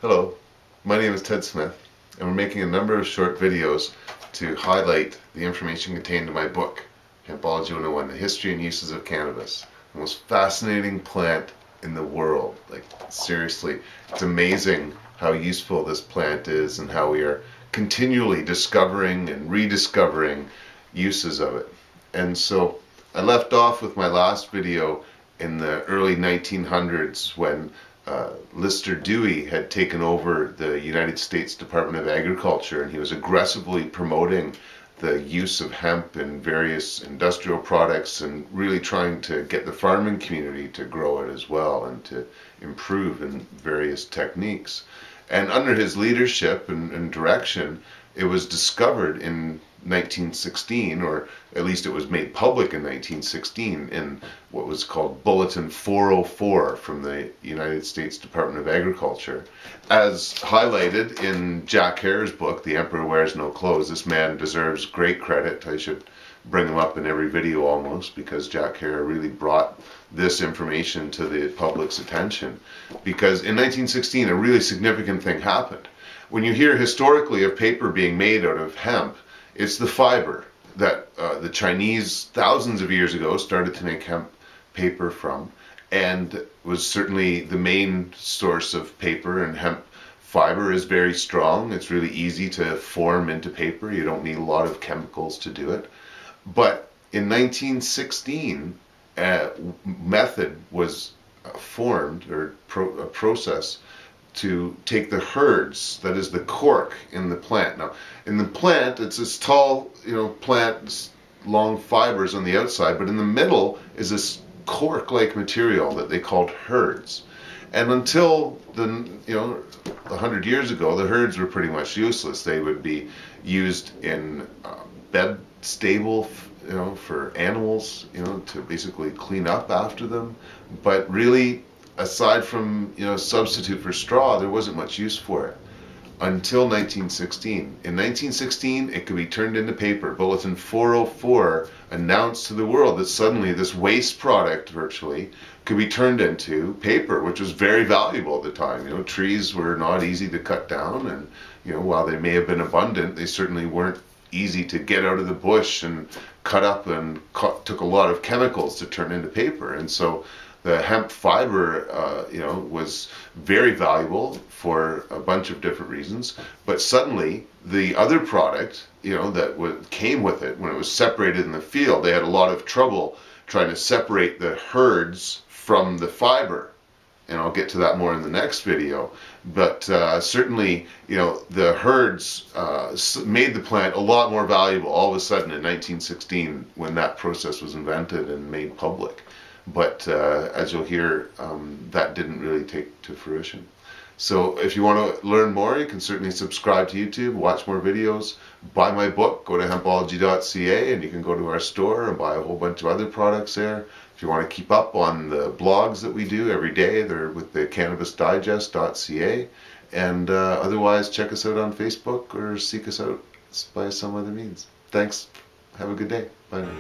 Hello, my name is Ted Smith, and we're making a number of short videos to highlight the information contained in my book, Hempology 101, The History and Uses of Cannabis. The most fascinating plant in the world. Like, seriously, it's amazing how useful this plant is and how we are continually discovering and rediscovering uses of it. And so I left off with my last video in the early 1900s when Lister Dewey had taken over the United States Department of Agriculture, and he was aggressively promoting the use of hemp in various industrial products and really trying to get the farming community to grow it as well and to improve in various techniques. And under his leadership and direction, it was discovered in 1916, or at least it was made public in 1916 in what was called Bulletin 404 from the United States Department of Agriculture. As highlighted in Jack Hare's book, The Emperor Wears No Clothes. This man deserves great credit. I should bring him up in every video almost, because Jack Hare really brought this information to the public's attention. Because in 1916, a really significant thing happened. When you hear historically of paper being made out of hemp, it's the fiber that the Chinese thousands of years ago started to make hemp paper from, and was certainly the main source of paper. And hemp fiber is very strong. It's really easy to form into paper. You don't need a lot of chemicals to do it. But in 1916, a method was formed, or a process, to take the herds, that is the cork in the plant. Now, in the plant, it's this tall, plant, long fibers on the outside, but in the middle is this cork-like material that they called herds. And until 100 years ago, the herds were pretty much useless. They would be used in bed stable, for animals, to basically clean up after them. But really, aside from substitute for straw, there wasn't much use for it until 1916. In 1916, it could be turned into paper. Bulletin 404 announced to the world that suddenly this waste product, virtually, could be turned into paper, which was very valuable at the time. Trees were not easy to cut down, and while they may have been abundant, they certainly weren't easy to get out of the bush and cut up, and took a lot of chemicals to turn into paper. And so the hemp fiber, was very valuable for a bunch of different reasons. But suddenly, the other product, that came with it, when it was separated in the field, they had a lot of trouble trying to separate the herds from the fiber. And I'll get to that more in the next video. But certainly, the herds made the plant a lot more valuable all of a sudden in 1916 when that process was invented and made public. But as you'll hear, that didn't really take to fruition. So if you want to learn more, you can certainly subscribe to YouTube, watch more videos, buy my book, go to hempology.ca, and you can go to our store and buy a whole bunch of other products there. If you want to keep up on the blogs that we do every day, they're with the cannabisdigest.ca. And otherwise, check us out on Facebook or seek us out by some other means. Thanks. Have a good day. Bye now.